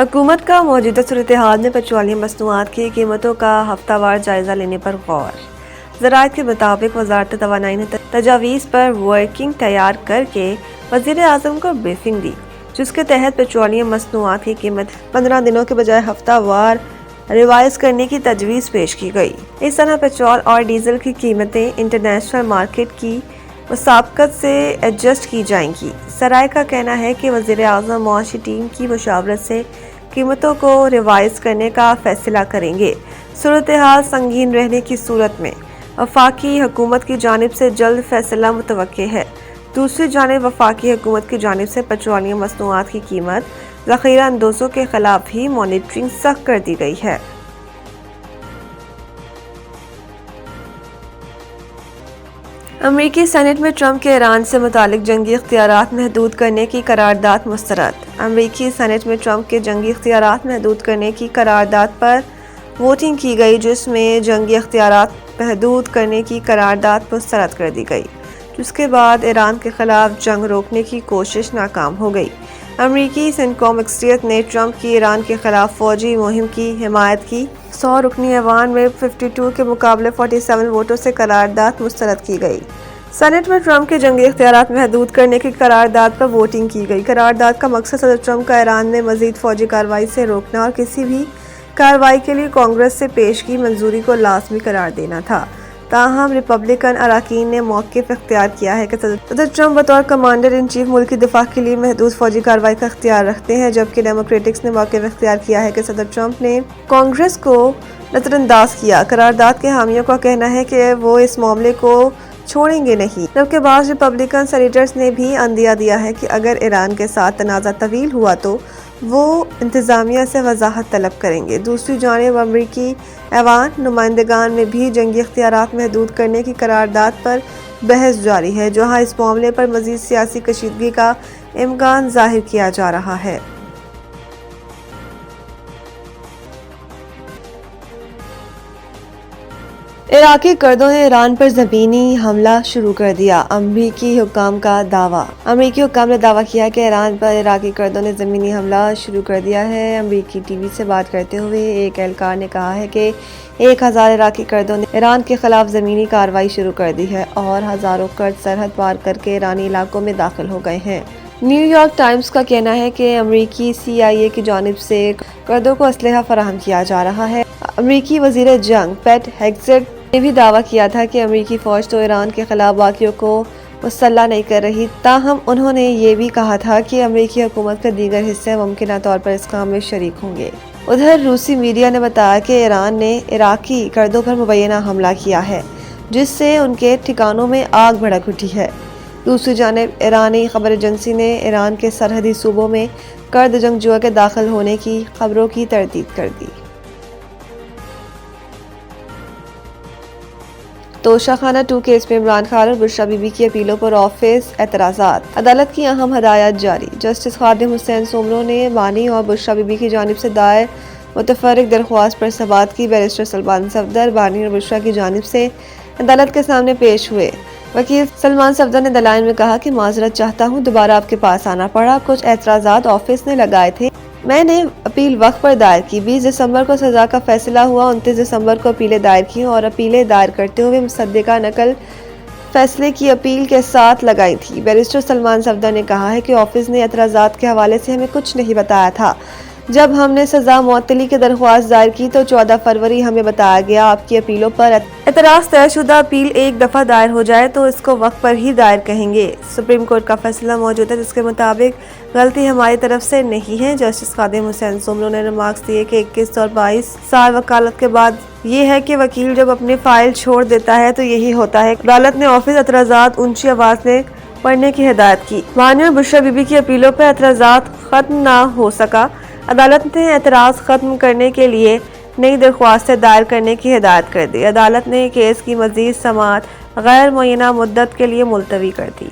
حکومت کا موجودہ صورتحال میں پیٹرولیم مصنوعات کی قیمتوں کا ہفتہ وار جائزہ لینے پر غور۔ ذرائع کے مطابق وزارت توانائی نے تجاویز پر ورکنگ تیار کر کے وزیر اعظم کو بریفنگ دی، جس کے تحت پیٹرولیم مصنوعات کی قیمت 15 دنوں کے بجائے ہفتہ وار ریوائز کرنے کی تجویز پیش کی گئی۔ اس طرح پیٹرول اور ڈیزل کی قیمتیں انٹرنیشنل مارکیٹ کی مسابقت سے ایڈجسٹ کی جائیں گی۔ ذرائع کا کہنا ہے کہ وزیر اعظم معاشی ٹیم کی مشاورت سے قیمتوں کو ریوائز کرنے کا فیصلہ کریں گے۔ صورتحال سنگین رہنے کی صورت میں وفاقی حکومت کی جانب سے جلد فیصلہ متوقع ہے۔ دوسری جانب وفاقی حکومت کی جانب سے پیٹرولیم مصنوعات کی قیمت ذخیرہ اندوزوں کے خلاف بھی مانیٹرنگ سخت کر دی گئی ہے۔ امریکی سینیٹ میں ٹرمپ کے ایران سے متعلق جنگی اختیارات محدود کرنے کی قرارداد مسترد۔ امریکی سینیٹ میں ٹرمپ کے جنگی اختیارات محدود کرنے کی قرارداد پر ووٹنگ کی گئی، جس میں جنگی اختیارات محدود کرنے کی قرارداد مسترد کر دی گئی، جس کے بعد ایران کے خلاف جنگ روکنے کی کوشش ناکام ہو گئی۔ امریکی سینکوم اکثریت نے ٹرمپ کی ایران کے خلاف فوجی مہم کی حمایت کی۔ 100 رکنی ایوان میں 52 کے مقابلے 47 ووٹوں سے قرارداد مسترد کی گئی۔ سینیٹ میں ٹرمپ کے جنگی اختیارات محدود کرنے کی قرارداد پر ووٹنگ کی گئی۔ قرارداد کا مقصد صدر ٹرمپ کا ایران میں مزید فوجی کارروائی سے روکنا اور کسی بھی کارروائی کے لیے کانگریس سے پیشگی منظوری کو لازمی قرار دینا تھا۔ تاہم ریپبلکن اراکین نے موقف اختیار کیا ہے کہ صدر ٹرمپ بطور کمانڈر ان چیف ملکی دفاع کے لیے محدود فوجی کارروائی کا اختیار رکھتے ہیں، جبکہ ڈیموکریٹکس نے موقف اختیار کیا ہے کہ صدر ٹرمپ نے کانگریس کو نظر انداز کیا۔ قرارداد کے حامیوں کا کہنا ہے کہ وہ اس معاملے کو چھوڑیں گے نہیں، جبکہ بعض ریپبلکن سینیٹرز نے بھی عندیہ دیا ہے کہ اگر ایران کے ساتھ تنازع طویل ہوا تو وہ انتظامیہ سے وضاحت طلب کریں گے۔ دوسری جانب امریکی ایوان نمائندگان میں بھی جنگی اختیارات محدود کرنے کی قرارداد پر بحث جاری ہے، جہاں اس معاملے پر مزید سیاسی کشیدگی کا امکان ظاہر کیا جا رہا ہے۔ عراقی کردوں نے ایران پر زمینی حملہ شروع کر دیا، امریکی حکام کا دعویٰ۔ امریکی حکام نے دعویٰ کیا کہ ایران پر عراقی کردوں نے زمینی حملہ شروع کر دیا ہے۔ امریکی ٹی وی سے بات کرتے ہوئے ایک اہلکار نے کہا ہے کہ 1000 عراقی کردوں نے ایران کے خلاف زمینی کارروائی شروع کر دی ہے اور ہزاروں کرد سرحد پار کر کے ایرانی علاقوں میں داخل ہو گئے ہیں۔ نیو یارک ٹائمز کا کہنا ہے کہ امریکی CIA کی جانب سے کردوں کو اسلحہ فراہم کیا جا رہا ہے۔ امریکی وزیر جنگ پیٹ ہیگسیٹ نے بھی دعویٰ کیا تھا کہ امریکی فوج تو ایران کے خلاف باغیوں کو مسلح نہیں کر رہی، تاہم انہوں نے یہ بھی کہا تھا کہ امریکی حکومت کے دیگر حصے ممکنہ طور پر اس کام میں شریک ہوں گے۔ ادھر روسی میڈیا نے بتایا کہ ایران نے عراقی کردوں پر مبینہ حملہ کیا ہے، جس سے ان کے ٹھکانوں میں آگ بھڑک اٹھی ہے۔ دوسری جانب ایرانی خبر ایجنسی نے ایران کے سرحدی صوبوں میں کرد جنگجوؤں کے داخل ہونے کی خبروں کی تردید کر دی۔ توشہ خانہ 2 کیس میں عمران خان اور بشریٰ بی بی کی اپیلوں پر آفس اعتراضات۔ عدالت کی اہم ہدایات جاری۔ جسٹس خادم حسین سومرو نے بانی اور بشریٰ بی بی کی جانب سے دائر متفرق درخواست پر سماعت کی۔ بیرسٹر سلمان صفدر بانی اور بشریٰ کی جانب سے عدالت کے سامنے پیش ہوئے۔ وکیل سلمان صفدر نے دلائل میں کہا کہ معذرت چاہتا ہوں، دوبارہ آپ کے پاس آنا پڑا۔ کچھ اعتراضات آفس نے لگائے تھے، میں نے اپیل وقت پر دائر کی۔ 20 دسمبر کو سزا کا فیصلہ ہوا، 29 دسمبر کو اپیلیں دائر کی اور اپیلیں دائر کرتے ہوئے مصدقہ نقل فیصلے کی اپیل کے ساتھ لگائی تھی۔ بیرسٹر سلمان صفدر نے کہا ہے کہ آفس نے اعتراضات کے حوالے سے ہمیں کچھ نہیں بتایا تھا۔ جب ہم نے سزا معطلی کی درخواست دائر کی تو 14 فروری ہمیں بتایا گیا آپ کی اپیلوں پر اعتراض طے شدہ اپیل ایک دفعہ دائر ہو جائے تو اس کو وقت پر ہی دائر کہیں گے۔ سپریم کورٹ کا فیصلہ موجود ہے، جس کے مطابق غلطی ہماری طرف سے نہیں ہے۔ جسٹس خادم حسین سومرو نے ریمارکس دیے کہ 21 اور 22 سال وکالت کے بعد یہ ہے کہ وکیل جب اپنی فائل چھوڑ دیتا ہے تو یہی ہوتا ہے۔ عدالت نے آفس اعتراضات اونچی آواز میں پڑھنے کی ہدایت کی۔ بانی اور بشریٰ بی بی کی اپیلوں پر اعتراضات ختم نہ ہو سکا۔ عدالت نے اعتراض ختم کرنے کے لیے نئی درخواستیں دائر کرنے کی ہدایت کر دی۔ عدالت نے کیس کی مزید سماعت غیر معینہ مدت کے لیے ملتوی کر دی۔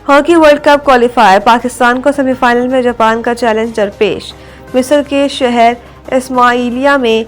Hockey World Cup qualifier, Pakistan کو سیمی فائنل میں جاپان کا چیلنج درپیش۔ مصر کے شہر اسماعیلیہ میں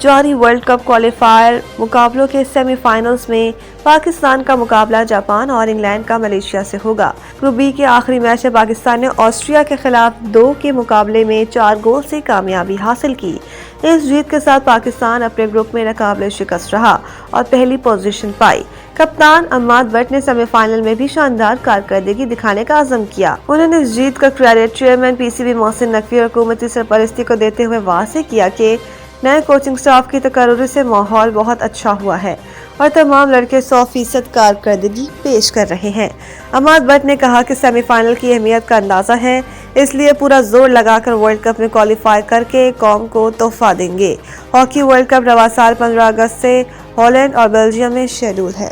جاری ورلڈ کپ کوالیفائر مقابلوں کے سیمی فائنلز میں پاکستان کا مقابلہ جاپان اور انگلینڈ کا ملیشیا سے ہوگا۔ گروپ بی کے آخری میچ میں پاکستان نے آسٹریا کے خلاف 2 کے مقابلے میں 4 گول سے کامیابی حاصل کی۔ اس جیت کے ساتھ پاکستان اپنے گروپ میں ناقابل شکست رہا اور پہلی پوزیشن پائی۔ کپتان عماد بٹ نے سیمی فائنل میں بھی شاندار کارکردگی دکھانے کا عزم کیا۔ انہوں نے اس جیت کا credit chairman P C B Mohsin Naqvi اور حکومتی سرپرستی کو دیتے ہوئے واضح کیا کہ نئے کوچنگ سٹاف کی تقرری سے ماحول بہت اچھا ہوا ہے اور تمام لڑکے 100% کارکردگی پیش کر رہے ہیں۔ عماد بٹ نے کہا کہ سیمی فائنل کی اہمیت کا اندازہ ہے، اس لیے پورا زور لگا کر ورلڈ کپ میں کوالیفائی کر کے قوم کو تحفہ دیں گے۔ ہاکی ورلڈ کپ رواں سال 15 اگست سے ہالینڈ اور بیلجیم میں شیڈول ہے۔